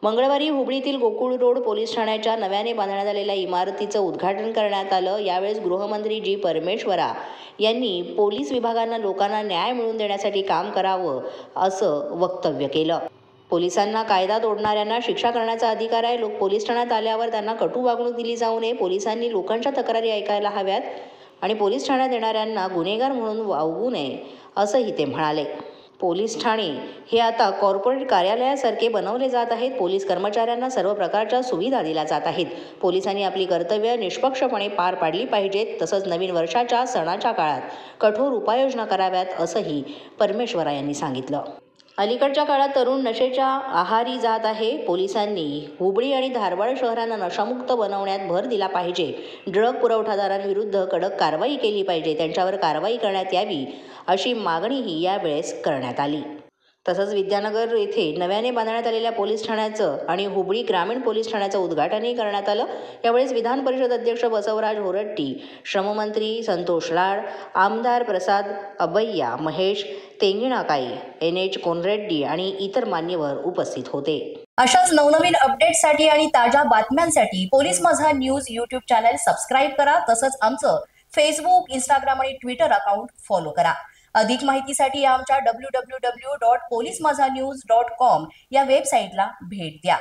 मंगळवारी हुबळीतील Gokul road police ठाण्याच्या नव्याने बांधण्यात आलेल्या इमारतीचं उद्घाटन करण्यात आलं। यावेळेस गृहमंत्री जी परमेश्वरा यांनी पोलीस विभागांना लोकांना न्याय मिळवून देण्यासाठी काम करावं असं वक्तव्य केलं। पोलिसांना कायदा तोडणाऱ्यांना शिक्षा करण्याचा अधिकार आहे। लोक पोलीस ठाण्यात आल्यावर त्यांना कटू वागणूक दिली जाऊ नये। पोलिसांनी लोकांच्या तक्रारी ऐकायला हव्यात आणि पोलीस ठाण्यात येणाऱ्यांना गुन्हेगार म्हणून वागवू नये असंही ते म्हणाले। पोलीस ठाणे हे आता कॉर्पोरेट कार्यालयासारखे बनवले जात आहेत। पोलीस कर्मचाऱ्यांना सर्व प्रकारच्या सुविधा दिल्या जात आहेत। पोलिसांनी आपली कर्तव्य निष्पक्षपणे पार पाडली पाहिजेत। तसंच नवीन वर्षाच्या सणाच्या काळात कठोर उपाययोजना कराव्यात असंही परमेश्वरा यांनी सांगितलं। अलीकडच्या काळात तरुण नशेच्या आहारी जात आहे। पोलिसांनी हुबळी आणि धारवाड शहरांना नशामुक्त बनवण्यात भर दिला पाहिजे। ड्रग पुरवठादारांविरुद्ध कडक कारवाई केली पाहिजे। त्यांच्यावर कारवाई करण्यात यावी अशी मागणीही यावेळेस करण्यात आली। तसंच विद्यानगर येथे नव्याने बांधण्यात आलेल्या पोलीस ठाण्याचं आणि हुबळी ग्रामीण पोलीस ठाण्याचं उद्घाटनही करण्यात आलं। यावेळेस विधान परिषद अध्यक्ष बसवराज होरट्टी, श्रममंत्री संतोष लाड, आमदार प्रसाद अबैया, महेश तेंगिणाकाई, NH कोनरेड्डी आणि इतर मान्यवर उपस्थित होते। अशाच नवनवीन अपडेट्ससाठी आणि ताज्या बातम्यांसाठी पोलीस माझा न्यूज यूट्यूब चॅनल सबस्क्राईब करा। तसंच आमचं फेसबुक, इंस्टाग्राम आणि ट्विटर अकाउंट फॉलो करा। अधिक माहितीसाठी आमच्या www.polismazanews.com या वेबसाईटला भेट द्या।